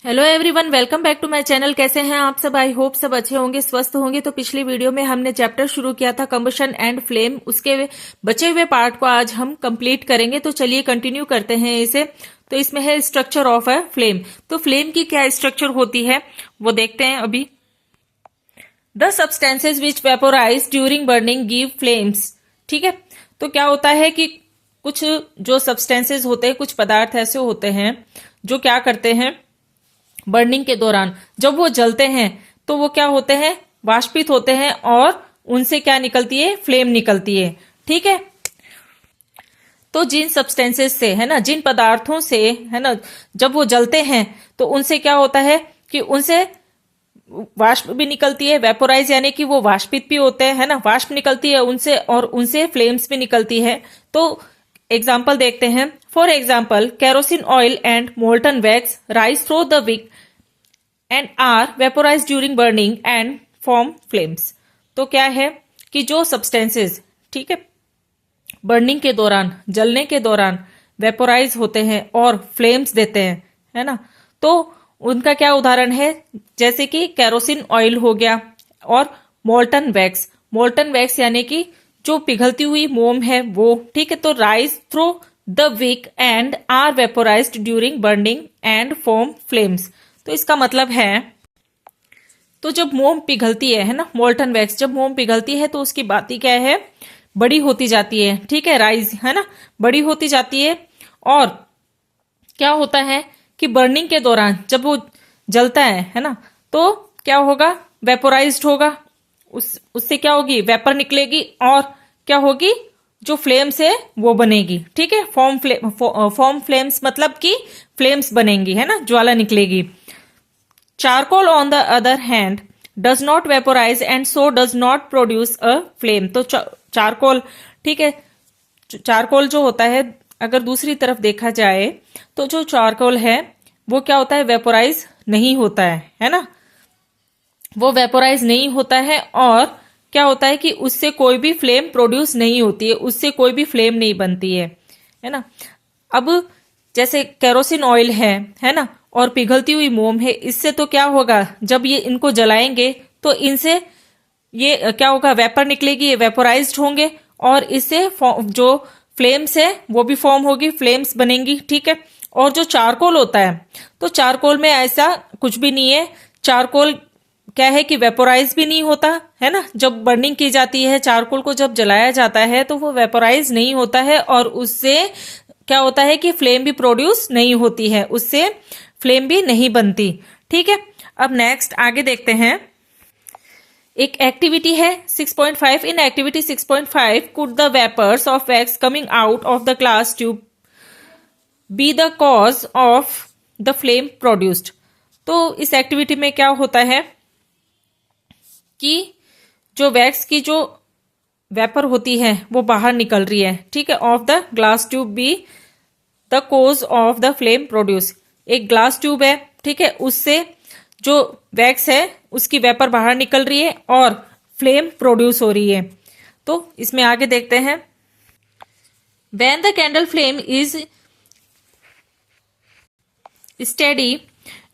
Hello everyone, welcome back to my channel. कैसे हैं आप सब? आई होप सब अच्छे होंगे, स्वस्थ होंगे। तो पिछली वीडियो में हमने चैप्टर शुरू किया था कंबशन एंड फ्लेम, उसके बचे हुए पार्ट को आज हम कंप्लीट करेंगे। तो चलिए कंटिन्यू करते हैं इसे। तो इसमें है स्ट्रक्चर ऑफ अ फ्लेम। तो फ्लेम की क्या स्ट्रक्चर होती है वो देखते हैं अभी। The substances which vaporise during burning give flames. ठीक है, तो क्या होता है कि कुछ जो सब्सटेंसेज होते हैं, कुछ पदार्थ ऐसे होते हैं जो क्या करते हैं, बर्निंग के दौरान जब वो जलते हैं तो वो क्या होते हैं, वाष्पित होते हैं और उनसे क्या निकलती है, फ्लेम निकलती है। ठीक है, तो जिन सब्सटेंसेस से है ना, जिन पदार्थों से है ना, जब वो जलते हैं तो उनसे क्या होता है कि उनसे वाष्प भी निकलती है, वेपोराइज यानी कि वो वाष्पित भी होते हैं, है ना, वाष्प निकलती है उनसे और उनसे फ्लेम्स भी निकलती है। तो एग्जाम्पल देखते हैं। For example, kerosene oil and molten wax rise through the wick and are vaporise during burning and form flames. तो क्या है कि जो सब्सटेंसेस, ठीक है, बर्निंग के दौरान, जलने के दौरान वेपोराइज होते हैं और फ्लेम्स देते हैं, है ना, तो उनका क्या उदाहरण है, जैसे कि केरोसिन ऑयल हो गया और मोल्टन वैक्स। मोल्टन वैक्स यानी कि जो पिघलती हुई मोम है वो, ठीक है, तो rise through the wick and are vaporised during burning and form flames. तो इसका मतलब है, तो जब मोम पिघलती है ना, मोल्टन वैक्स, जब मोम पिघलती है तो उसकी बाती क्या है, बड़ी होती जाती है। ठीक है, राइज है ना, बड़ी होती जाती है। और क्या होता है कि बर्निंग के दौरान जब वो जलता है ना, तो क्या होगा, वेपोराइज्ड होगा, उससे क्या होगी, वेपर निकलेगी और क्या होगी, जो फ्लेम्स है वो बनेगी। ठीक है, फॉर्म फ्लेम्स मतलब कि फ्लेम्स बनेंगी, है ना, ज्वाला निकलेगी। Charcoal on the other hand does not vaporise and so does not produce a flame. तो चारकोल, ठीक है, चारकोल जो होता है, अगर दूसरी तरफ देखा जाए तो जो चारकोल है वो क्या होता है, वेपोराइज नहीं होता है ना, वो वेपोराइज नहीं होता है और क्या होता है कि उससे कोई भी फ्लेम प्रोड्यूस नहीं होती है, उससे कोई भी फ्लेम नहीं बनती है ना। अब जैसे केरोसिन ऑयल है ना, और पिघलती हुई मोम है, इससे तो क्या होगा, जब ये इनको जलाएंगे तो इनसे ये क्या होगा, वेपर निकलेगी, ये वेपोराइज्ड होंगे और इससे जो फ्लेम्स है वो भी फॉर्म होगी, फ्लेम्स बनेंगी। ठीक है, और जो चारकोल होता है, तो चारकोल में ऐसा कुछ भी नहीं है। चारकोल क्या है कि वेपोराइज भी नहीं होता है ना, जब बर्निंग की जाती है चारकोल को, जब जलाया जाता है तो वो वेपोराइज नहीं होता है और उससे क्या होता है कि फ्लेम भी प्रोड्यूस नहीं होती है, उससे फ्लेम भी नहीं बनती। ठीक है, अब नेक्स्ट आगे देखते हैं। एक एक्टिविटी है 6.5। In activity 6.5, could the vapours of wax coming out of the glass tube be the cause of the flame produced. तो इस एक्टिविटी में क्या होता है कि जो वैक्स की जो वेपर होती है वो बाहर निकल रही है, ठीक है, of the glass tube be the cause of the flame produce. एक ग्लास ट्यूब है, ठीक है, उससे जो वैक्स है उसकी वेपर बाहर निकल रही है और फ्लेम प्रोड्यूस हो रही है। तो इसमें आगे देखते हैं। When the candle flame is steady,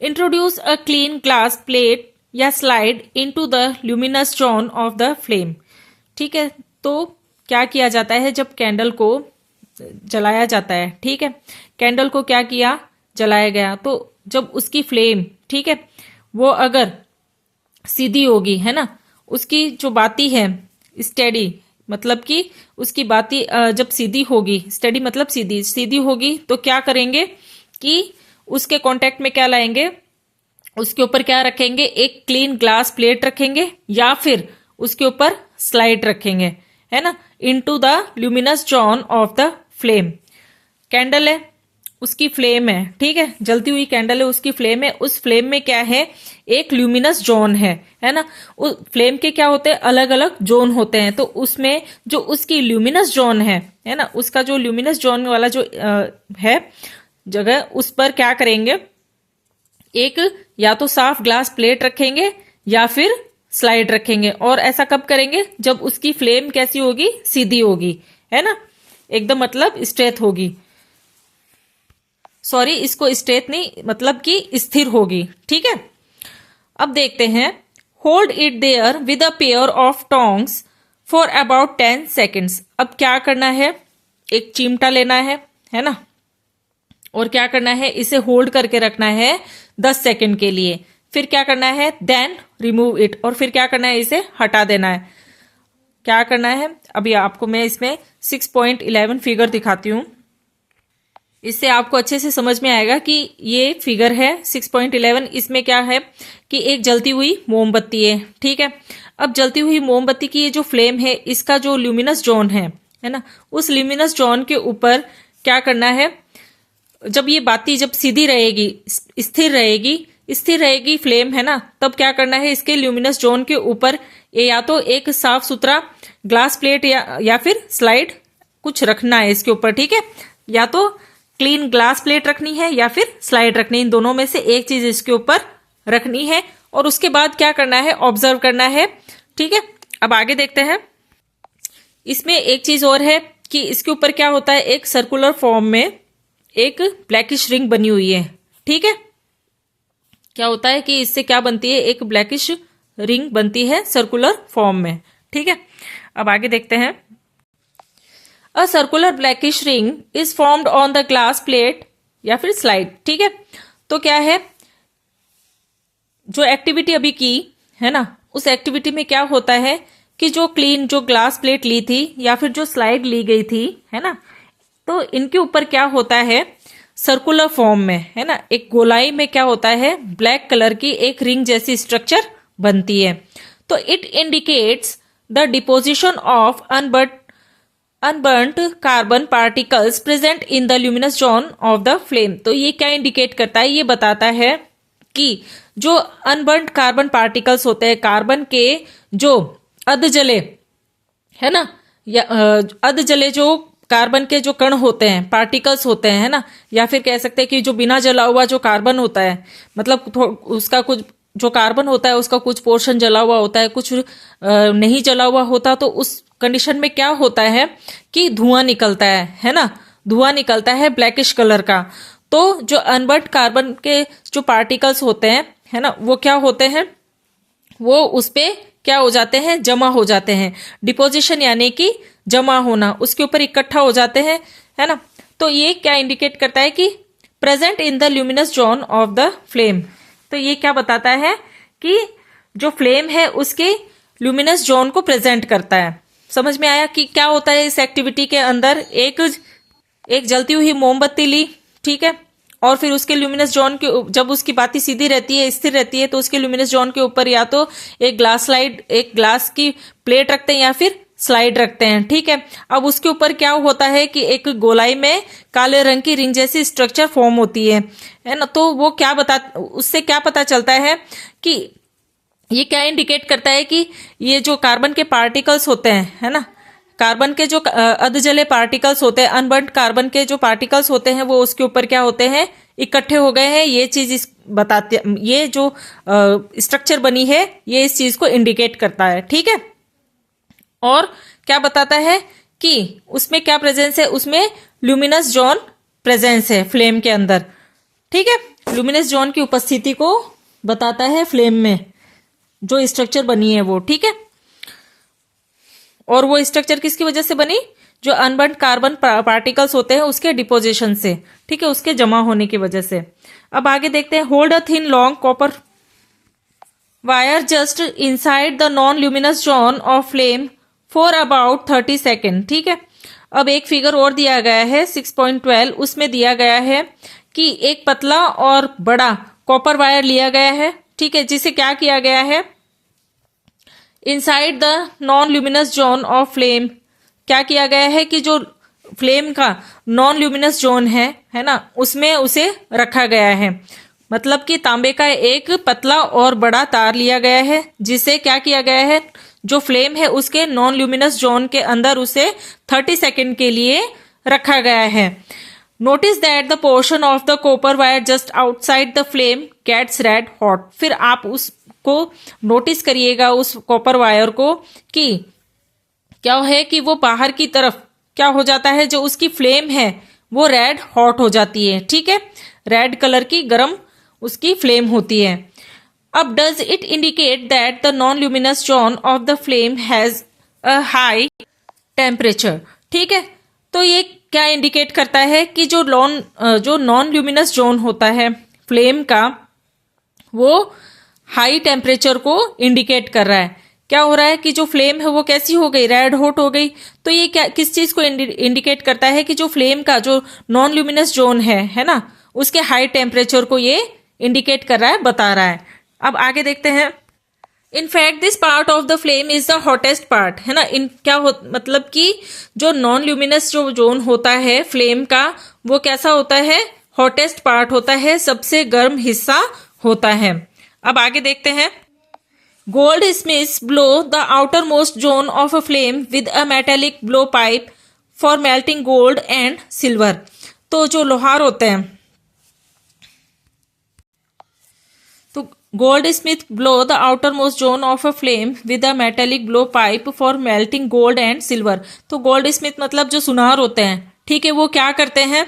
introduce a clean glass plate या slide into the luminous zone of the flame. ठीक है, तो क्या किया जाता है जब कैंडल को जलाया जाता है, ठीक है, कैंडल को क्या किया, जलाया गया, तो जब उसकी फ्लेम, ठीक है, वो अगर सीधी होगी, है ना, उसकी जो बाती है स्टेडी, मतलब कि उसकी बाती जब सीधी होगी, स्टेडी मतलब सीधी, सीधी होगी, तो क्या करेंगे कि उसके कांटेक्ट में क्या लाएंगे, उसके ऊपर क्या रखेंगे, एक क्लीन ग्लास प्लेट रखेंगे या फिर उसके ऊपर स्लाइड रखेंगे, है ना, into the luminous zone of the flame. Candle है, उसकी फ्लेम है, ठीक है, जलती हुई कैंडल है, उसकी फ्लेम है, उस फ्लेम में क्या है, एक ल्यूमिनस जोन है ना, उस फ्लेम के क्या होते हैं, अलग अलग जोन होते हैं। तो उसमें जो उसकी ल्यूमिनस जोन है ना, उसका जो ल्यूमिनस जोन वाला जो है जगह, उस पर क्या करेंगे, एक या तो साफ ग्लास प्लेट रखेंगे या फिर स्लाइड रखेंगे। और ऐसा कब करेंगे, जब उसकी फ्लेम कैसी होगी, सीधी होगी, है ना, एकदम मतलब स्ट्रेट होगी। सॉरी, इसको स्टेट नहीं, मतलब कि स्थिर होगी। ठीक है, अब देखते हैं। Hold it there with a pair of tongs for about 10 seconds. अब क्या करना है, एक चिमटा लेना है ना, और क्या करना है, इसे होल्ड करके रखना है 10 सेकेंड के लिए। फिर क्या करना है, देन रिमूव इट, और फिर क्या करना है, इसे हटा देना है। क्या करना है, अभी आपको मैं इसमें 6.11 फिगर दिखाती हूं, इससे आपको अच्छे से समझ में आएगा कि ये फिगर है 6.11। इसमें क्या है कि एक जलती हुई मोमबत्ती है। ठीक है, अब जलती हुई मोमबत्ती की ये जो फ्लेम है, इसका जो ल्यूमिनस जोन है ना, उस ल्यूमिनस जोन के ऊपर क्या करना है, जब ये बाती जब सीधी रहेगी, स्थिर रहेगी फ्लेम, है ना, तब क्या करना है, इसके ल्यूमिनस जोन के ऊपर या तो एक साफ सुथरा ग्लास प्लेट या फिर स्लाइड कुछ रखना है इसके ऊपर। ठीक है, या तो क्लीन ग्लास प्लेट रखनी है या फिर स्लाइड रखनी है, इन दोनों में से एक चीज इसके ऊपर रखनी है। और उसके बाद क्या करना है, ऑब्जर्व करना है। ठीक है, अब आगे देखते हैं। इसमें एक चीज और है कि इसके ऊपर क्या होता है, एक सर्कुलर फॉर्म में एक ब्लैकिश रिंग बनी हुई है। ठीक है, क्या होता है कि इससे क्या बनती है, एक ब्लैकिश रिंग बनती है सर्कुलर फॉर्म में। ठीक है, अब आगे देखते हैं। A circular blackish ring is formed on the glass plate या फिर स्लाइड। ठीक है, तो क्या है, जो एक्टिविटी अभी की है ना, उस एक्टिविटी में क्या होता है कि जो ग्लास प्लेट ली थी या फिर जो स्लाइड ली गई थी, है ना, तो इनके ऊपर क्या होता है, सर्कुलर फॉर्म में, है ना, एक गोलाई में क्या होता है, ब्लैक कलर की एक रिंग जैसी स्ट्रक्चर बनती है। तो it indicates the deposition of unburnt carbon particles present in the luminous zone of the flame. तो ये क्या इंडिकेट करता है, ये बताता है कि जो अनबर्न्ट कार्बन पार्टिकल्स होते हैं, कार्बन के जो अधजले, है ना, या अधजले जो कार्बन के जो कण होते हैं, पार्टिकल्स होते हैं, है ना, या फिर कह सकते हैं कि जो बिना जला हुआ जो कार्बन होता है, मतलब उसका कुछ जो कार्बन होता है उसका कुछ पोर्शन जला हुआ होता है, कुछ नहीं जला हुआ होता, तो उस कंडीशन में क्या होता है कि धुआं निकलता है ना, धुआं निकलता है ब्लैकिश कलर का। तो जो अनबर्न्ड कार्बन के जो पार्टिकल्स होते हैं, है ना, वो क्या होते हैं, वो उस पे क्या हो जाते हैं, जमा हो जाते हैं। डिपोजिशन यानी कि जमा होना, उसके ऊपर इकट्ठा हो जाते हैं, है ना। तो ये क्या इंडिकेट करता है कि present in the luminous zone of the flame. तो ये क्या बताता है कि जो फ्लेम है उसके ल्यूमिनस जोन को प्रेजेंट करता है। समझ में आया कि क्या होता है इस एक्टिविटी के अंदर, एक जलती हुई मोमबत्ती ली, ठीक है, और फिर उसके ल्यूमिनस जोन के जब उसकी बाती सीधी रहती है, स्थिर रहती है, तो उसके ल्यूमिनस जोन के ऊपर या तो एक ग्लास की प्लेट रखते हैं या फिर स्लाइड रखते हैं। ठीक है, अब उसके ऊपर क्या होता है कि एक गोलाई में काले रंग की रिंग जैसी स्ट्रक्चर फॉर्म होती है ना। तो वो उससे क्या पता चलता है कि ये क्या इंडिकेट करता है कि ये जो कार्बन के पार्टिकल्स होते हैं, है ना, कार्बन के जो अधजले पार्टिकल्स होते हैं, अनबर्न्ड कार्बन के जो पार्टिकल्स होते हैं, वो उसके ऊपर क्या होते हैं, इकट्ठे हो गए हैं। ये चीज बताते, ये जो स्ट्रक्चर बनी है, ये इस चीज को इंडिकेट करता है। ठीक है, और क्या बताता है कि उसमें क्या प्रेजेंस है, उसमें ल्यूमिनस जोन प्रेजेंस है फ्लेम के अंदर। ठीक है, ल्यूमिनस जोन की उपस्थिति को बताता है फ्लेम में जो स्ट्रक्चर बनी है वो। ठीक है, और वो स्ट्रक्चर किसकी वजह से बनी, जो अनबर्न्ड कार्बन पार्टिकल्स होते हैं उसके डिपोजिशन से, ठीक है, उसके जमा होने की वजह से। अब आगे देखते हैं। Hold a thin long copper wire just inside the non luminous zone of flame for about 30 second. ठीक है, अब एक फिगर और दिया गया है 6.12, उसमें दिया गया है कि एक पतला और बड़ा कॉपर वायर लिया गया है, ठीक है, जिसे क्या किया गया है, inside the non luminous zone of flame क्या किया गया है कि जो फ्लेम का नॉन ल्यूमिनस जोन है ना, उसमें उसे रखा गया है। मतलब कि तांबे का एक पतला और बड़ा तार लिया गया है, जिसे क्या किया गया है, जो फ्लेम है उसके नॉन ल्यूमिनस जोन के अंदर उसे 30 सेकेंड के लिए रखा गया है। Notice that the portion of the copper wire just outside the flame gets red hot. फिर आप उसको नोटिस करिएगा, उस कॉपर वायर को, कि क्या है कि वो बाहर की तरफ क्या हो जाता है, जो उसकी फ्लेम है वो रेड हॉट हो जाती है, ठीक है, रेड कलर की गर्म उसकी फ्लेम होती है। अब does it indicate that the non luminous zone of the flame has a high temperature, ठीक है। तो ये क्या इंडिकेट करता है कि जो नॉन ल्यूमिनस जोन होता है फ्लेम का, वो हाई टेम्परेचर को इंडिकेट कर रहा है। क्या हो रहा है कि जो फ्लेम है वो कैसी हो गई, रेड हॉट हो गई। तो ये क्या किस चीज को इंडिकेट करता है कि जो फ्लेम का जो नॉन ल्यूमिनस जोन है ना, उसके हाई टेम्परेचर को ये इंडिकेट कर रहा है, बता रहा है। अब आगे देखते हैं। In fact this part of the flame is the hottest part, है ना। मतलब कि जो नॉन ल्यूमिनस जो जोन होता है फ्लेम का, वो कैसा होता है, हॉटेस्ट पार्ट होता है, सबसे गर्म हिस्सा होता है। अब आगे देखते हैं। Gold Smiths blow the outer most zone of a flame with a metallic blow pipe for melting gold and silver. तो जो लोहार होते हैं, तो gold Smith blow the outer most zone of a flame with a metallic blow pipe for melting gold and silver. तो gold Smith मतलब जो सुनार होते हैं, ठीक है, वो क्या करते हैं,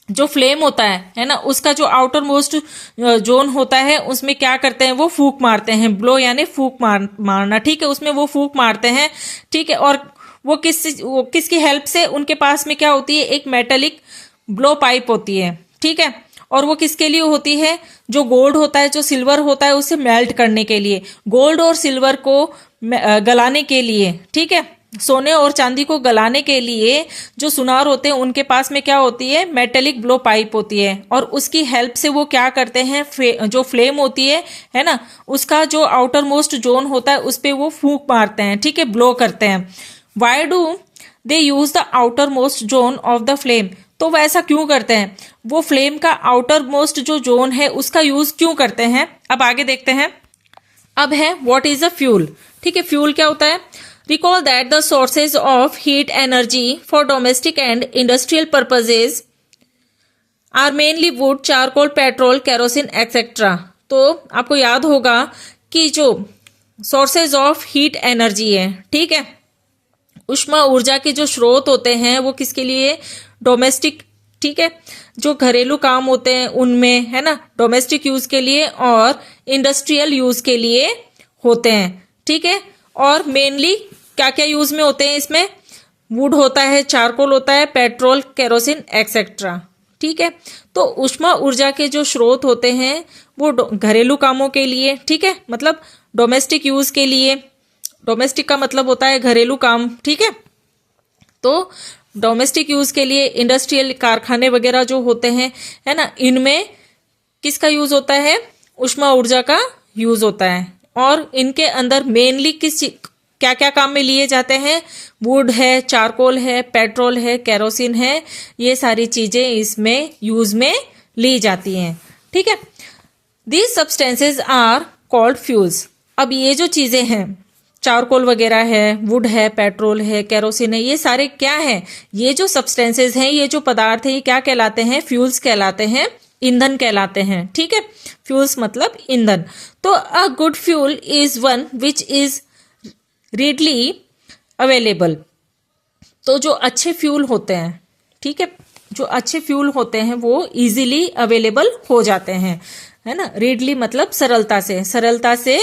जो फ्लेम होता है ना, उसका जो आउटर मोस्ट जोन होता है उसमें क्या करते हैं, वो फूंक मारते हैं। ब्लो यानी फूंक मारना, ठीक है, उसमें वो फूंक मारते हैं, ठीक है। और वो किसकी हेल्प से, उनके पास में क्या होती है, एक मेटेलिक ब्लो पाइप होती है, ठीक है। और वो किसके लिए होती है, जो गोल्ड होता है, जो सिल्वर होता है, उसे मेल्ट करने के लिए, गोल्ड और सिल्वर को गलाने के लिए, ठीक है, सोने और चांदी को गलाने के लिए जो सुनार होते हैं उनके पास में क्या होती है, मेटेलिक ब्लो पाइप होती है। और उसकी हेल्प से वो क्या करते हैं, जो फ्लेम होती है ना, उसका जो आउटर मोस्ट जोन होता है उस पे वो फूंक मारते हैं, ठीक है, ब्लो करते हैं। Why do they use the outer most zone of the flame. तो वो ऐसा क्यों करते हैं, वो फ्लेम का आउटर मोस्ट जो जोन है उसका यूज क्यों करते हैं। अब आगे देखते हैं। अब है व्हाट इज अ फ्यूल, ठीक है, फ्यूल क्या होता है। Recall that the sources of heat energy for domestic and industrial purposes are mainly wood, charcoal, petrol, kerosene, etc. तो आपको याद होगा कि जो sources of heat energy है, ठीक है, उष्मा ऊर्जा के जो स्रोत होते हैं वो किसके लिए, डोमेस्टिक, ठीक है, जो घरेलू काम होते हैं उनमें, है ना, डोमेस्टिक यूज के लिए और इंडस्ट्रियल यूज के लिए होते हैं, ठीक है। और मेनली क्या क्या यूज में होते हैं इसमें, वुड होता है, चारकोल होता है, पेट्रोल, केरोसिन एक्सेट्रा, ठीक है। तो उष्मा ऊर्जा के जो स्रोत होते हैं वो घरेलू कामों के लिए, ठीक है, मतलब डोमेस्टिक यूज के लिए, डोमेस्टिक का मतलब होता है घरेलू काम, ठीक है। तो डोमेस्टिक यूज के लिए इंडस्ट्रियल कारखाने वगैरह जो होते हैं, है ना, इनमें किसका यूज होता है, उष्मा ऊर्जा का यूज होता है। और इनके अंदर मेनली क्या क्या काम में लिए जाते हैं, वुड है, चारकोल है, पेट्रोल है, केरोसिन है, ये सारी चीजें इसमें यूज में ली जाती हैं, ठीक है। These substances are called fuels. अब ये जो चीजें हैं, चारकोल वगैरह है, वुड है, पेट्रोल है, केरोसिन है, ये सारे क्या हैं, ये जो सब्सटेंसेज हैं, ये जो पदार्थ है, ये क्या कहलाते हैं, फ्यूल्स कहलाते हैं, ईंधन कहलाते हैं, ठीक है। फ्यूल्स मतलब ईंधन। तो a good fuel is one which is readily available. तो जो अच्छे फ्यूल होते हैं, ठीक है, जो अच्छे फ्यूल होते हैं वो इजीली अवेलेबल हो जाते हैं, है ना। रीडली मतलब सरलता से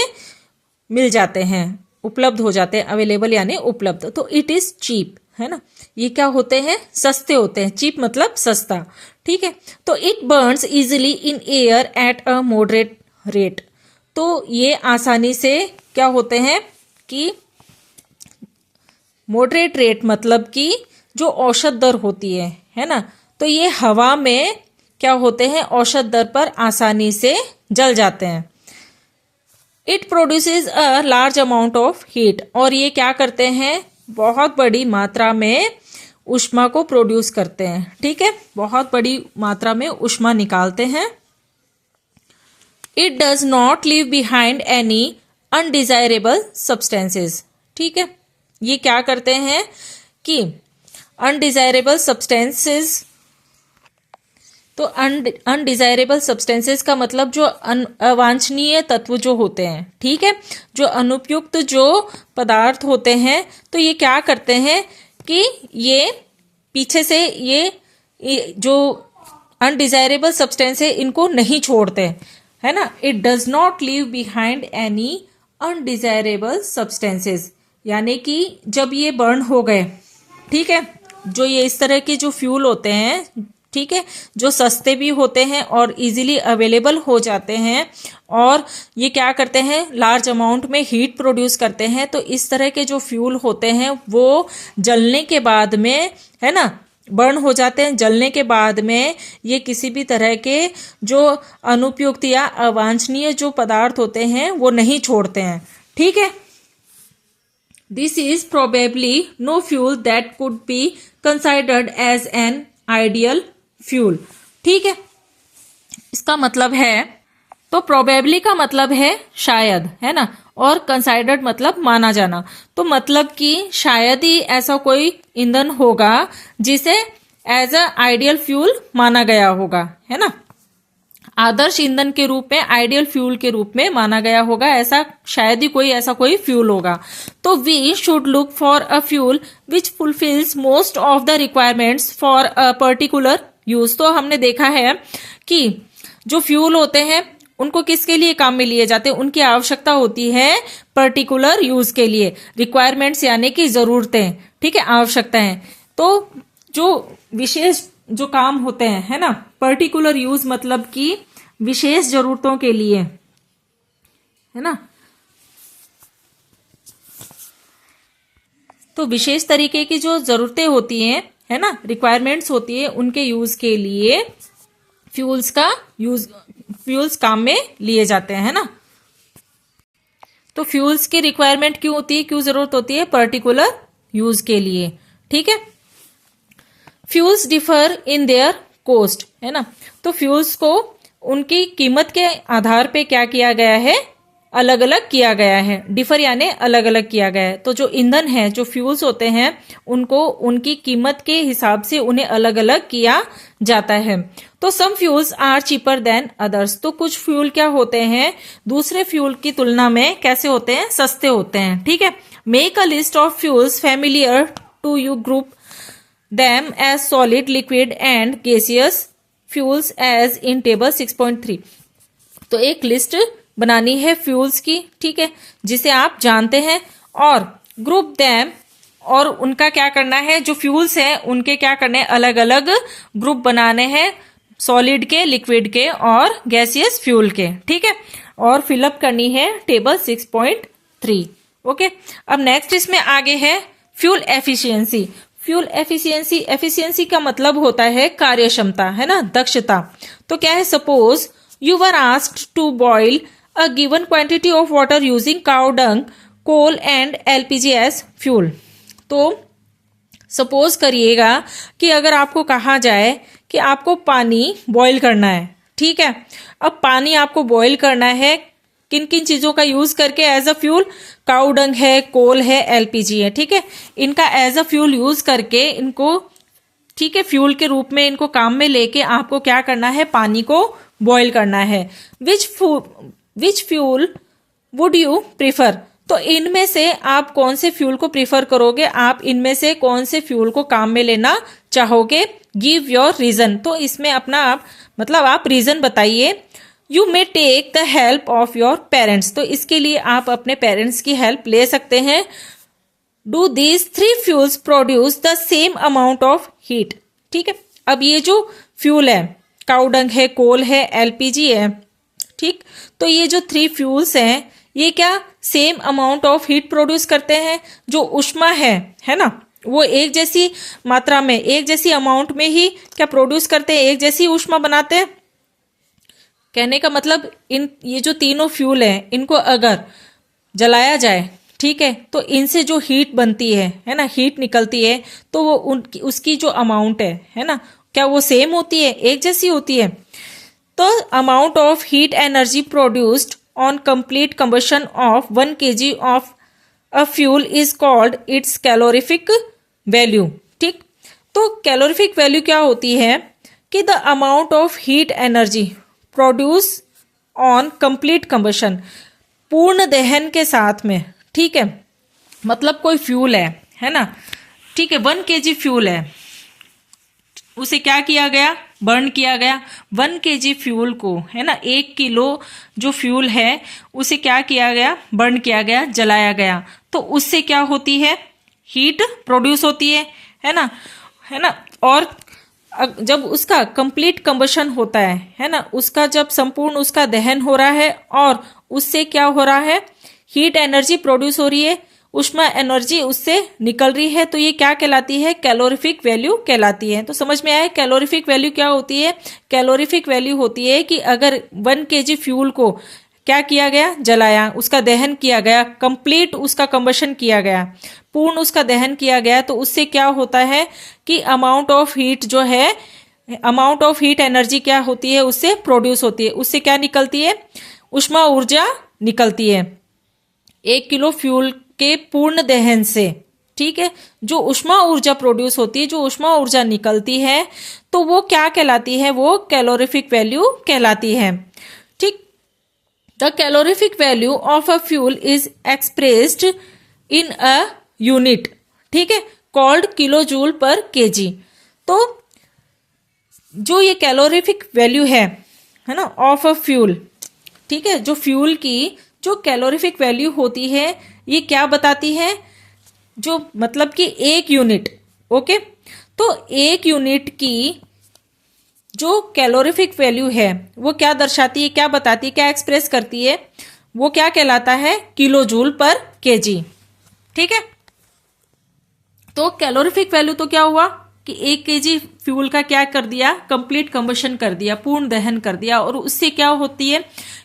मिल जाते हैं, उपलब्ध हो जाते हैं, अवेलेबल यानी उपलब्ध। तो इट इज चीप, है ना, ये क्या होते हैं, सस्ते होते हैं, चीप मतलब सस्ता, ठीक है। तो it Burns easily in air at a moderate rate. तो ये आसानी से क्या होते हैं कि मॉडरेट रेट मतलब कि जो औसत दर होती है ना, तो ये हवा में क्या होते हैं, औसत दर पर आसानी से जल जाते हैं। It produces a large amount of heat. और ये क्या करते हैं, बहुत बड़ी मात्रा में ऊष्मा को प्रोड्यूस करते हैं, ठीक है, बहुत बड़ी मात्रा में ऊष्मा निकालते हैं। It does not leave behind any undesirable substances, ठीक है। ये क्या करते हैं कि अनडिजायरेबल सब्सटेंसेस, तो अनडिजायरेबल सब्सटेंसेस का मतलब जो अवांछनीय तत्व जो होते हैं, ठीक है, जो अनुपयुक्त जो पदार्थ होते हैं, तो ये क्या करते हैं कि ये पीछे से ये जो अनडिजायरेबल सब्सटेंस है इनको नहीं छोड़ते, है ना। It does not leave behind any undesirable substances, यानी कि जब ये बर्न हो गए, ठीक है, जो ये इस तरह के जो फ्यूल होते हैं, ठीक है, जो सस्ते भी होते हैं और इजीली अवेलेबल हो जाते हैं, और ये क्या करते हैं, लार्ज अमाउंट में हीट प्रोड्यूस करते हैं, तो इस तरह के जो फ्यूल होते हैं वो जलने के बाद में, है ना, बर्न हो जाते हैं। जलने के बाद में ये किसी भी तरह के जो अनुपयुक्त या अवांछनीय जो पदार्थ होते हैं वो नहीं छोड़ते हैं, ठीक है। This is probably no fuel that could be considered as an ideal fuel, ठीक है। इसका मतलब है, तो प्रोबेबली का मतलब है शायद, है ना, और कंसाइडर्ड मतलब माना जाना, तो मतलब कि शायद ही ऐसा कोई ईंधन होगा जिसे एज अ आइडियल फ्यूल माना गया होगा, है ना, आदर्श ईंधन के रूप में, आइडियल फ्यूल के रूप में माना गया होगा, ऐसा शायद ही कोई ऐसा कोई फ्यूल होगा। तो we should look for a fuel which fulfils most of the requirements for a particular use. तो हमने देखा है कि जो फ्यूल होते हैं उनको किसके लिए काम में लिए जाते हैं, उनकी आवश्यकता होती है पर्टिकुलर यूज के लिए, रिक्वायरमेंट्स यानी कि जरूरतें, ठीक है, आवश्यकताएं। तो जो विशेष जो काम होते हैं, है ना, पर्टिकुलर यूज मतलब कि विशेष जरूरतों के लिए, है ना, तो विशेष तरीके की जो जरूरतें होती हैं, है ना, रिक्वायरमेंट्स होती है, उनके यूज के लिए फ्यूल्स काम में लिए जाते हैं, है ना। तो फ्यूल्स की रिक्वायरमेंट क्यों होती है, क्यों जरूरत होती है, पर्टिकुलर यूज के लिए, ठीक है। Fuels differ in their cost, है ना, तो फ्यूल्स को उनकी कीमत के आधार पे क्या किया गया है, अलग अलग किया गया है। डिफर यानी अलग अलग किया गया है। तो जो ईंधन है, जो फ्यूल्स होते हैं, उनको उनकी कीमत के हिसाब से उन्हें अलग अलग किया जाता है। तो some fuels are cheaper than others, तो कुछ फ्यूल क्या होते हैं, दूसरे फ्यूल की तुलना में कैसे होते हैं, सस्ते होते हैं, ठीक है। Make a list of fuels familiar to you, group them as solid, liquid and gaseous fuels as in table 6.3। तो एक लिस्ट बनानी है फ्यूल्स की, ठीक है, जिसे आप जानते हैं, और ग्रुप them, और उनका क्या करना है, जो फ्यूल्स हैं उनके क्या करने, अलग अलग ग्रुप बनाने हैं, सॉलिड के, लिक्विड के और गैसियस फ्यूल के, ठीक है, और फिलअप करनी है टेबल 6.3। ओके, अब नेक्स्ट इसमें आगे है fuel efficiency. Fuel efficiency, efficiency का मतलब होता है कार्यक्षमता, है ना, दक्षता। तो क्या है, suppose you were asked to boil a given quantity of water using cow dung, coal and LPG as fuel. तो सपोज करिएगा कि अगर आपको कहा जाए कि आपको पानी बॉईल करना है, ठीक है, अब पानी आपको बॉईल करना है किन किन चीजों का यूज करके, as a fuel, cow dung है, कोल है, एलपीजी है, ठीक है, इनका एज अ फ्यूल यूज करके इनको, ठीक है, फ्यूल के रूप में इनको काम में लेके आपको क्या करना है, पानी को बॉईल करना है। विच फ्यूल वुड यू प्रीफर, तो इनमें से आप कौन से फ्यूल को प्रीफर करोगे, आप इनमें से कौन से फ्यूल को काम में लेना चाहोगे, गिव योर रीजन। तो इसमें अपना आप मतलब आप रीजन बताइए। You may take the help of your parents, तो इसके लिए आप अपने पेरेंट्स की हेल्प ले सकते हैं। Do these 3 fuels produce the same amount of heat, ठीक है। अब ये जो फ्यूल है, काउ डंग है, कोल है, एलपीजी है, ठीक, तो ये जो 3 फ्यूल्स हैं ये क्या same amount of heat produce करते हैं, जो ऊष्मा है ना, वो एक जैसी मात्रा में, एक जैसी अमाउंट में ही क्या प्रोड्यूस करते हैं, एक जैसी ऊष्मा बनाते हैं। कहने का मतलब ये जो तीनों फ्यूल हैं, इनको अगर जलाया जाए, ठीक है, तो इनसे जो हीट बनती है ना, हीट निकलती है, तो वो उसकी जो अमाउंट है ना, क्या वो सेम होती है, एक जैसी होती है। तो amount of heat energy produced on complete combustion of 1 kg of a fuel is called its calorific value, ठीक। तो कैलोरीफिक वैल्यू क्या होती है कि the amount of heat energy produce on complete combustion, पूर्ण दहन के साथ में, ठीक है, मतलब कोई फ्यूल है ना, ठीक है, 1 kg फ्यूल है, उसे क्या किया गया, बर्न किया गया। 1 kg फ्यूल को, है ना, 1 किलो जो फ्यूल है उसे क्या किया गया, बर्न किया गया, जलाया गया। तो उससे क्या होती है, हीट प्रोड्यूस होती है ना, है ना। और जब उसका कंप्लीट कंबशन होता है ना, उसका जब संपूर्ण उसका दहन हो रहा है और उससे क्या हो रहा है, हीट एनर्जी प्रोड्यूस हो रही है, ऊष्मा एनर्जी उससे निकल रही है, तो ये क्या कहलाती है, कैलोरीफिक वैल्यू कहलाती है। तो समझ में आया कैलोरीफिक वैल्यू क्या होती है। कैलोरीफिक वैल्यू होती है कि अगर 1 kg फ्यूल को क्या किया गया, जलाया, उसका दहन किया गया, कंप्लीट उसका कंबशन किया गया, पूर्ण उसका दहन किया गया, तो उससे क्या होता है कि अमाउंट ऑफ हीट जो है, अमाउंट ऑफ हीट एनर्जी क्या होती है, उससे प्रोड्यूस होती है, उससे क्या निकलती है, ऊष्मा ऊर्जा निकलती है 1 किलो फ्यूल के पूर्ण दहन से। ठीक है, जो ऊष्मा ऊर्जा प्रोड्यूस होती है, जो ऊष्मा ऊर्जा निकलती है, तो वो क्या कहलाती है, वो कैलोरीफिक वैल्यू कहलाती है। ठीक, the calorific value of a fuel is expressed in a unit, ठीक है, कॉल्ड किलो जूल पर केजी। तो जो ये कैलोरीफिक वैल्यू है ना, ऑफ अ फ्यूल, ठीक है, जो फ्यूल की जो कैलोरीफिक वैल्यू होती है, ये क्या बताती है, जो मतलब कि 1 यूनिट, ओके, तो 1 यूनिट की जो कैलोरीफिक वैल्यू है वो क्या दर्शाती है, क्या बताती है, क्या एक्सप्रेस करती है, वो क्या कहलाता है, किलो जूल पर केजी। ठीक है, तो कैलोरीफिक वैल्यू तो क्या हुआ कि 1 kg फ्यूल का क्या कर दिया, कंप्लीट कंबशन कर दिया, पूर्ण दहन कर दिया, और उससे क्या होती है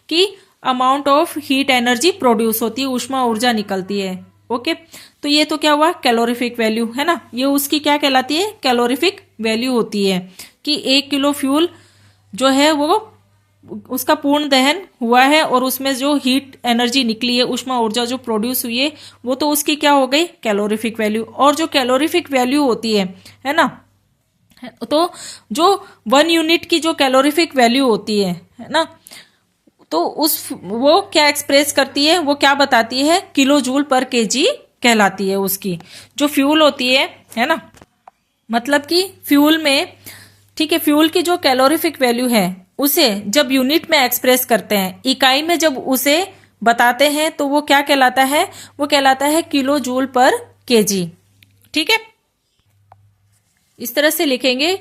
कि amount of heat energy produce होती है, ऊष्मा ऊर्जा निकलती है। ओके, तो ये तो क्या हुआ, कैलोरीफिक वैल्यू, है ना, ये उसकी क्या कहलाती है, कैलोरीफिक वैल्यू होती है कि 1 किलो फ्यूल जो है वो उसका पूर्ण दहन हुआ है और उसमें जो हीट एनर्जी निकली है, ऊष्मा ऊर्जा जो प्रोड्यूस हुई है, वो तो उसकी क्या हो गई, कैलोरीफिक वैल्यू। और जो कैलोरीफिक वैल्यू होती है ना, तो जो 1 यूनिट की जो कैलोरीफिक वैल्यू होती है ना, तो वो क्या एक्सप्रेस करती है, वो क्या बताती है, किलो जूल पर केजी कहलाती है उसकी जो फ्यूल होती है ना। मतलब कि फ्यूल में, ठीक है, फ्यूल की जो कैलोरीफिक वैल्यू है उसे जब यूनिट में एक्सप्रेस करते हैं, इकाई में जब उसे बताते हैं, तो वो क्या कहलाता है, वो कहलाता है किलो जूल पर केजी। ठीक है, इस तरह से लिखेंगे,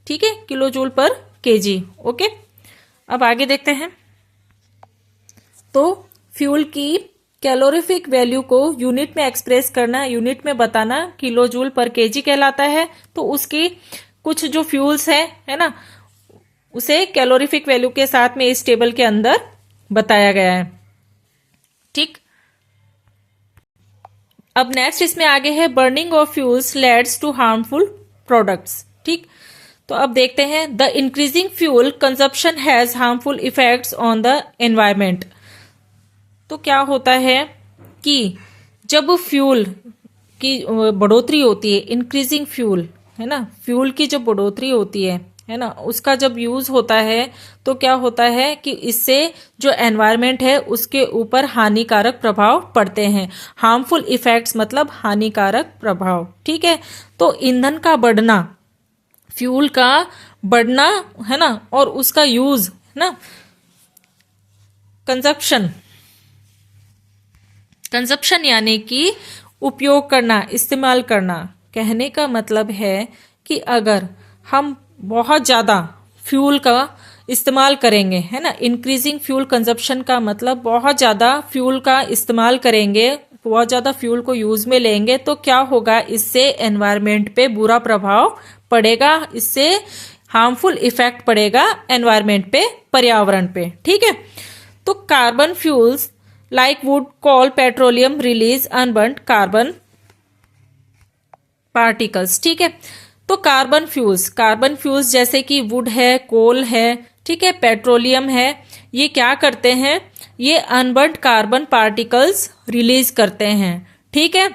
ठीक है, किलो जूल पर केजी। ओके, अब आगे देखते हैं। तो फ्यूल की कैलोरीफिक वैल्यू को यूनिट में एक्सप्रेस करना, यूनिट में बताना किलो जूल पर केजी कहलाता है। तो उसकी कुछ जो फ्यूल्स है ना, उसे कैलोरीफिक वैल्यू के साथ में इस टेबल के अंदर बताया गया है। ठीक, अब नेक्स्ट इसमें आगे है burning of fuels leads to harmful products. ठीक, तो अब देखते हैं, the increasing fuel consumption has harmful effects on the environment. तो क्या होता है कि जब फ्यूल की बढ़ोतरी होती है, इंक्रीजिंग फ्यूल, है ना, फ्यूल की जब बढ़ोतरी होती है ना, उसका जब यूज होता है, तो क्या होता है कि इससे जो एनवायरनमेंट है उसके ऊपर हानिकारक प्रभाव पड़ते हैं। हार्मफुल इफेक्ट्स मतलब हानिकारक प्रभाव। ठीक है, तो ईंधन का बढ़ना, फ्यूल का बढ़ना, है ना, और उसका यूज, है ना, कंजप्शन यानी कि उपयोग करना, इस्तेमाल करना। कहने का मतलब है कि अगर हम बहुत ज़्यादा फ्यूल का इस्तेमाल करेंगे, है ना, इंक्रीजिंग फ्यूल कंजप्शन का मतलब बहुत ज़्यादा फ्यूल का इस्तेमाल करेंगे, बहुत ज़्यादा फ्यूल को यूज में लेंगे, तो क्या होगा, इससे एनवायरनमेंट पे बुरा प्रभाव पड़ेगा, इससे हार्मफुल इफेक्ट पड़ेगा एनवायरनमेंट पे, पर्यावरण पे। ठीक है, तो carbon fuels like wood, coal, petroleum release unburnt carbon particles। ठीक है, तो कार्बन फ्यूल्स जैसे कि वुड है, कोल है, ठीक है, पेट्रोलियम है, ये क्या करते हैं, ये अनबर्न्ड कार्बन पार्टिकल्स रिलीज करते हैं। ठीक है,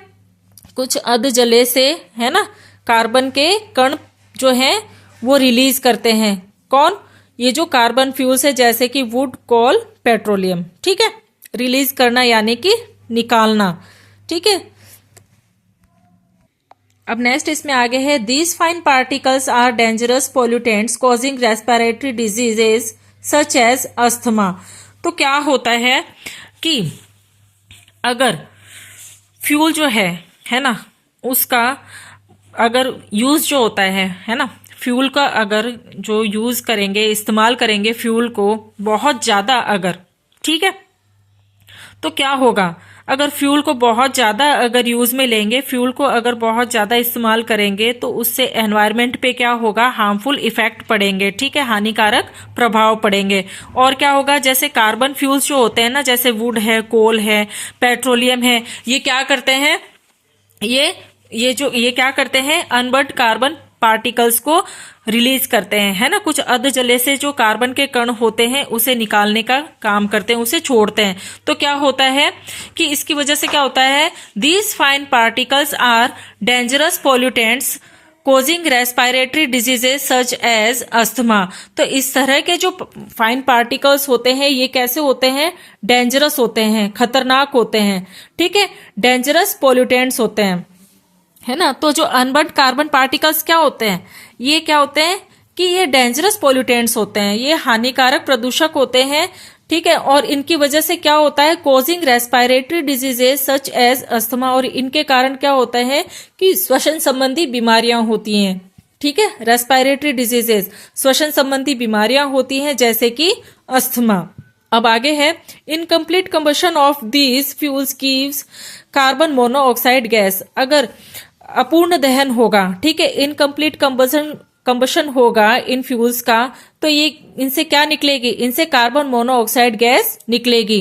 कुछ अध जले से, है ना, कार्बन के कण जो हैं वो रिलीज करते हैं। कौन, ये जो कार्बन फ्यूल्स है जैसे कि वुड, कोल, पेट्रोलियम। ठीक है, रिलीज करना यानी कि निकालना। ठीक है, अब नेक्स्ट इसमें आगे है, these fine particles are dangerous pollutants causing respiratory diseases such as asthma. तो क्या होता है कि अगर फ्यूल जो है ना, उसका अगर यूज जो होता है ना, फ्यूल का अगर जो यूज करेंगे, इस्तेमाल करेंगे फ्यूल को बहुत ज्यादा अगर, ठीक है, तो क्या होगा, अगर फ्यूल को बहुत ज्यादा अगर यूज में लेंगे, फ्यूल को अगर बहुत ज्यादा इस्तेमाल करेंगे तो उससे एनवायरनमेंट पे क्या होगा, हार्मफुल इफेक्ट पड़ेंगे, ठीक है, हानिकारक प्रभाव पड़ेंगे। और क्या होगा, जैसे कार्बन फ्यूल्स जो होते हैं ना, जैसे वुड है, कोल है, पेट्रोलियम है, ये क्या करते हैं, ये क्या करते हैं, अनबर्न्ड कार्बन पार्टिकल्स को रिलीज करते हैं, है ना, कुछ अर्ध जले से जो कार्बन के कण होते हैं उसे निकालने का काम करते हैं, उसे छोड़ते हैं। तो क्या होता है कि इसकी वजह से क्या होता है, these fine particles are dangerous pollutants causing respiratory diseases such as asthma. तो इस तरह के जो फाइन पार्टिकल्स होते हैं ये कैसे होते हैं, डेंजरस होते हैं, खतरनाक होते हैं, ठीक है, डेंजरस पोल्यूटेंट्स होते हैं, है ना। तो जो अनबर्न्ड कार्बन पार्टिकल्स क्या होते हैं, ये क्या होते हैं कि ये डेंजरस पोल्यूटेंट्स होते हैं, ये हानिकारक प्रदूषक होते हैं, ठीक है। और इनकी वजह से क्या होता है, causing respiratory diseases such as asthma, और इनके कारण क्या होता है कि श्वसन संबंधी बीमारियां होती हैं, ठीक है, रेस्पिरेटरी डिजीजेस श्वसन संबंधी बीमारियां होती हैं जैसे कि अस्थमा। अब आगे है, incomplete combustion of these fuels gives carbon monoxide gas. अगर अपूर्ण दहन होगा, ठीक है, इनकम्प्लीट कंबशन होगा इन फ्यूल्स का, तो ये इनसे क्या निकलेगी, इनसे कार्बन मोनोऑक्साइड गैस निकलेगी।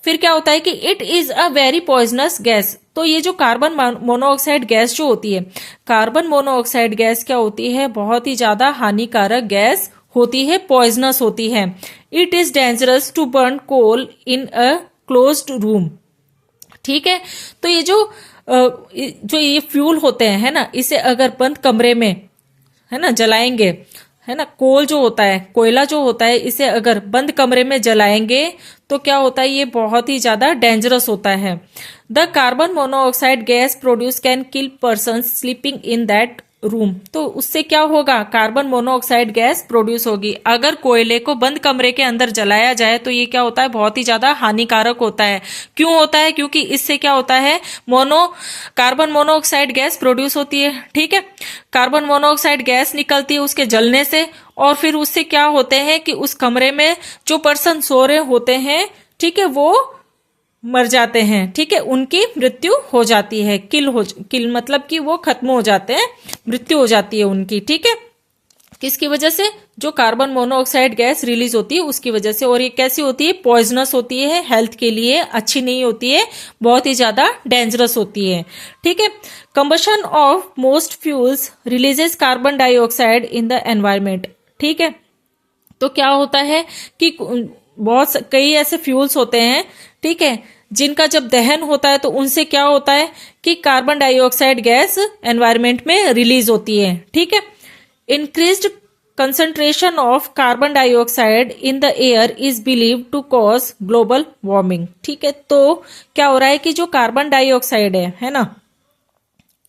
फिर क्या होता है कि it is a very poisonous gas. तो ये जो कार्बन मोनोऑक्साइड गैस जो होती है, कार्बन मोनोऑक्साइड गैस क्या होती है, बहुत ही ज्यादा हानिकारक गैस होती है, पॉइजनस होती है। It is dangerous to burn coal in a closed room, ठीक है। तो ये जो ये फ्यूल होते हैं, है ना, इसे अगर बंद कमरे में, है ना, जलाएंगे, है ना, कोल जो होता है, कोयला जो होता है, इसे अगर बंद कमरे में जलाएंगे तो क्या होता है, ये बहुत ही ज्यादा डेंजरस होता है। The carbon monoxide gas produce can kill person sleeping in that room. तो उससे क्या होगा, कार्बन मोनोऑक्साइड गैस प्रोड्यूस होगी। अगर कोयले को बंद कमरे के अंदर जलाया जाए तो ये क्या होता है, बहुत ही ज्यादा हानिकारक होता है। क्यों होता है, क्योंकि इससे क्या होता है, कार्बन मोनोऑक्साइड गैस प्रोड्यूस होती है, ठीक है, कार्बन मोनोऑक्साइड गैस निकलती है उसके जलने से, और फिर उससे क्या होते हैं कि उस कमरे में जो पर्सन सो रहे होते हैं, ठीक है, वो मर जाते हैं, ठीक है, उनकी मृत्यु हो जाती है, किल मतलब कि वो खत्म हो जाते हैं, मृत्यु हो जाती है उनकी, ठीक है, किसकी वजह से, जो कार्बन मोनोऑक्साइड गैस रिलीज होती है उसकी वजह से। और ये कैसी होती है, पॉइजनस होती है, हेल्थ के लिए अच्छी नहीं होती है, बहुत ही ज्यादा डेंजरस होती है, ठीक है। Combustion of most fuels releases carbon dioxide in the environment, ठीक है। तो क्या होता है कि कई ऐसे फ्यूल्स होते हैं, ठीक है, जिनका जब दहन होता है तो उनसे क्या होता है कि कार्बन डाइऑक्साइड गैस एनवायरमेंट में रिलीज होती है, ठीक है। Increased concentration of carbon dioxide in the air is believe to cause global warming, ठीक है। तो क्या हो रहा है कि जो कार्बन डाइऑक्साइड है ना,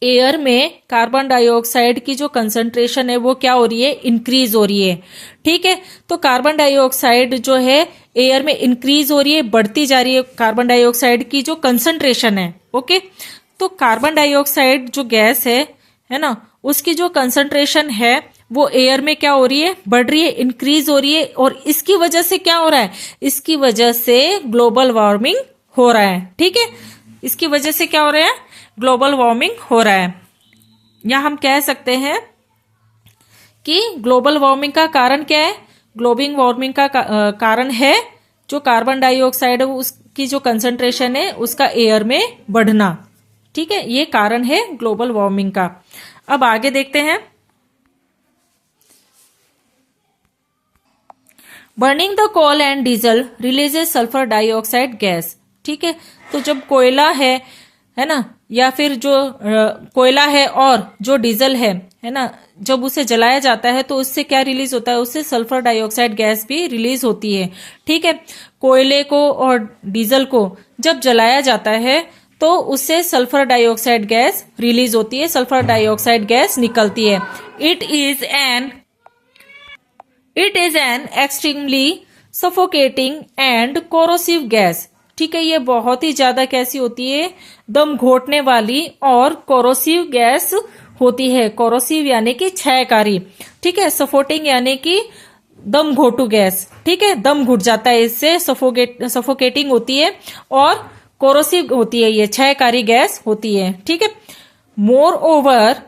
एयर में कार्बन डाइऑक्साइड की जो कंसंट्रेशन है वो क्या हो रही है, इंक्रीज हो रही है, ठीक है। तो कार्बन डाइऑक्साइड जो है एयर में इंक्रीज हो रही है, बढ़ती जा रही है कार्बन डाइऑक्साइड की जो कंसंट्रेशन है, ओके। तो कार्बन डाइऑक्साइड जो गैस है ना, उसकी जो कंसंट्रेशन है वो एयर में क्या हो रही है, बढ़ रही है, इंक्रीज हो रही है। और इसकी वजह से क्या हो रहा है, इसकी वजह से ग्लोबल वार्मिंग हो रहा है, ठीक है, इसकी वजह से क्या हो रहा है, ग्लोबल वार्मिंग हो रहा है। या हम कह सकते हैं कि ग्लोबल वार्मिंग का कारण क्या है, ग्लोबल वार्मिंग का कारण है जो कार्बन डाइऑक्साइड है उसकी जो कंसंट्रेशन है उसका एयर में बढ़ना, ठीक है, ये कारण है ग्लोबल वार्मिंग का। अब आगे देखते हैं, burning the coal and diesel releases sulphur dioxide gas, ठीक है। तो जब कोयला है ना, या फिर जो कोयला है और जो डीजल है ना, जब उसे जलाया जाता है तो उससे क्या रिलीज होता है, उससे सल्फर डाइऑक्साइड गैस भी रिलीज होती है, ठीक है। कोयले को और डीजल को जब जलाया जाता है तो उससे सल्फर डाइऑक्साइड गैस रिलीज होती है, सल्फर डाइऑक्साइड गैस निकलती है। It is an extremely suffocating and corrosive gas. ठीक है, ये बहुत ही ज्यादा कैसी होती है, दम घोटने वाली और कोरोसिव गैस होती है। कोरोसिव यानी कि क्षयकारी, ठीक है। सफोटिंग यानी कि दम घोटू गैस, ठीक है, दम घुट जाता है इससे, सफोकेटिंग होती है, और कोरोसिव होती है, ये क्षयकारी गैस होती है, ठीक है। More over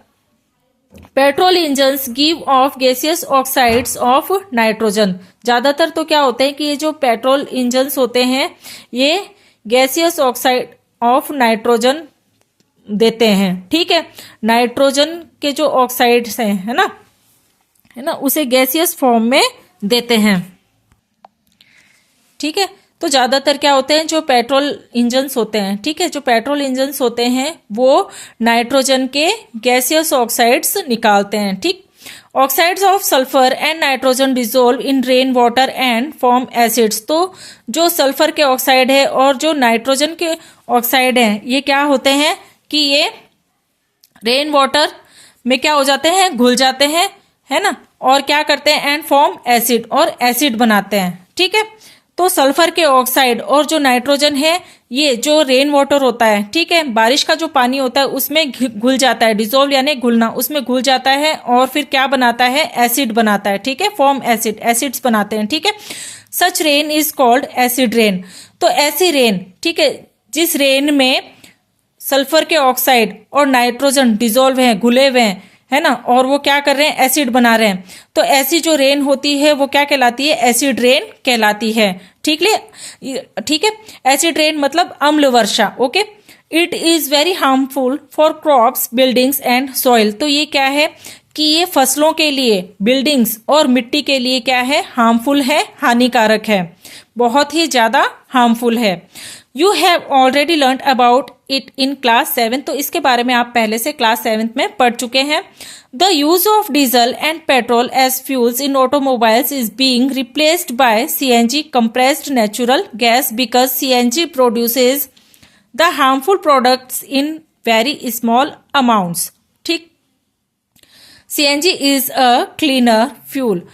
petrol engines give of gaseous oxides of nitrogen. ज्यादातर तो क्या होते हैं कि ये जो पेट्रोल इंजन्स होते हैं ये गैसियस ऑक्साइड ऑफ नाइट्रोजन देते हैं, ठीक है। नाइट्रोजन के जो ऑक्साइड्स हैं, है ना, उसे गैसियस फॉर्म में देते हैं, ठीक है। तो ज्यादातर क्या होते हैं, जो पेट्रोल इंजन्स होते हैं, ठीक है, जो पेट्रोल इंजन्स होते हैं वो नाइट्रोजन के गैसियस ऑक्साइड्स निकालते हैं, ठीक। Oxides of sulphur and nitrogen dissolve in rain water and form acids. तो जो सल्फर के ऑक्साइड है और जो नाइट्रोजन के ऑक्साइड है, ये क्या होते हैं कि ये रेन वाटर में क्या हो जाते हैं, घुल जाते हैं, है ना, और क्या करते हैं, एंड फॉर्म एसिड, और एसिड बनाते हैं, ठीक है। तो सल्फर के ऑक्साइड और जो नाइट्रोजन है, ये जो रेन वाटर होता है, ठीक है, बारिश का जो पानी होता है उसमें घुल जाता है, डिसॉल्व यानी घुलना, उसमें घुल जाता है और फिर क्या बनाता है, एसिड बनाता है, ठीक है, फॉर्म एसिड, एसिड्स बनाते हैं, ठीक है। Such rain is called acid rain. तो ऐसी रेन, ठीक है, जिस रेन में सल्फर के ऑक्साइड और नाइट्रोजन डिसॉल्व हैं, घुले हुए हैं, है ना, और वो क्या कर रहे हैं, एसिड बना रहे हैं, तो ऐसी जो रेन होती है वो क्या कहलाती है, एसिड रेन कहलाती है, ठीक है। एसिड रेन मतलब अम्ल वर्षा, okay. It is very harmful for crops, buildings and soil. तो ये क्या है कि ये फसलों के लिए, बिल्डिंग्स और मिट्टी के लिए क्या है, हार्मफुल है, हानिकारक है, बहुत ही ज्यादा हार्मफुल है। You have already learn about it in class 7। तो इसके बारे में आप पहले से क्लास 7 में पढ़ चुके हैं। The use of diesel and petrol as fuels in automobiles is being replaced by CNG compressed natural gas because CNG produces the harmful products in very small amounts, ठीक। CNG is a cleaner fuel.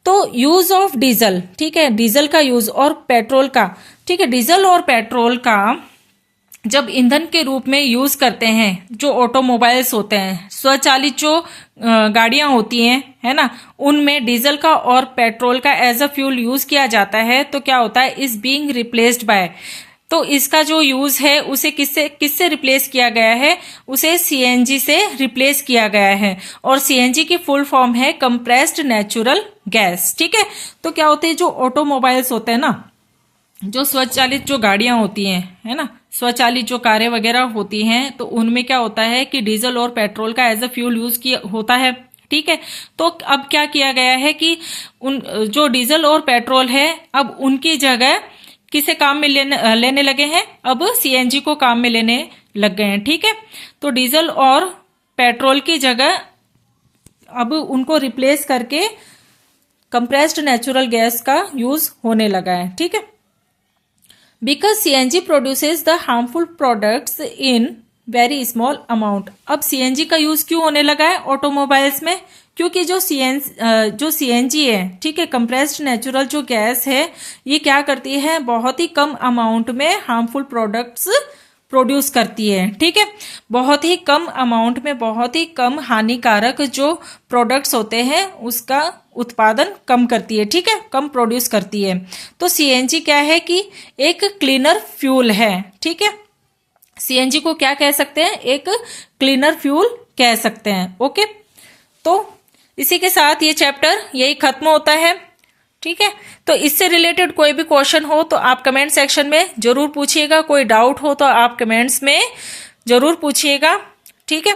तो use of diesel, ठीक है, diesel का use और petrol का, ठीक है, diesel और पेट्रोल का जब ईंधन के रूप में यूज करते हैं, जो ऑटोमोबाइल्स होते हैं, स्वचालित जो गाड़ियां होती हैं, है ना, उनमें डीजल का और पेट्रोल का एज अ फ्यूल यूज किया जाता है, तो क्या होता है, इज बीइंग रिप्लेस्ड बाय। तो इसका जो यूज है उसे किससे रिप्लेस किया गया है, उसे सीएनजी से रिप्लेस किया गया है, और सीएनजी की फुल फॉर्म है कंप्रेस्ड नेचुरल गैस, ठीक है। तो क्या होते हैं, जो ऑटोमोबाइल्स होते हैं ना, जो स्वचालित जो गाड़ियां होती हैं, है ना, स्वचालित जो कारें वगैरह होती हैं, तो उनमें क्या होता है कि डीजल और पेट्रोल का एज अ फ्यूल यूज किया होता है, ठीक है। तो अब क्या किया गया है कि उन जो डीजल और पेट्रोल है, अब उनकी जगह किसे काम में लेने लगे हैं, अब सीएनजी को काम में लेने लग गए हैं, ठीक है। तो डीजल और पेट्रोल की जगह अब उनको रिप्लेस करके कंप्रेस्ड नेचुरल गैस का यूज होने लगा है, ठीक है। Because CNG produces the harmful products in very small amount. अब सीएनजी का यूज क्यों होने लगा है ऑटोमोबाइल्स में, क्योंकि जो सीएनजी है, ठीक है, कंप्रेस्ड नेचुरल जो गैस है, ये क्या करती है, बहुत ही कम अमाउंट में हार्मफुल प्रोडक्ट्स प्रोड्यूस करती है, ठीक है। बहुत ही कम अमाउंट में बहुत ही कम हानिकारक जो प्रोडक्ट्स होते हैं उसका उत्पादन कम करती है, ठीक है, कम प्रोड्यूस करती है। तो सीएनजी क्या है कि एक क्लीनर फ्यूल है, ठीक है। सीएनजी को क्या कह सकते हैं, एक क्लीनर फ्यूल कह सकते हैं, ओके। तो इसी के साथ ये चैप्टर यही खत्म होता है, ठीक है। तो इससे रिलेटेड कोई भी क्वेश्चन हो तो आप कमेंट सेक्शन में जरूर पूछिएगा, कोई डाउट हो तो आप कमेंट्स में जरूर पूछिएगा, ठीक है।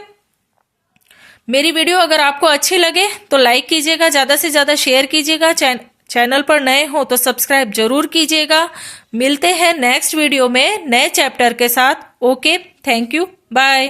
मेरी वीडियो अगर आपको अच्छी लगे तो लाइक कीजिएगा, ज्यादा से ज्यादा शेयर कीजिएगा, चैनल पर नए हो तो सब्सक्राइब जरूर कीजिएगा। मिलते हैं नेक्स्ट वीडियो में नए चैप्टर के साथ। Okay, thank you, bye.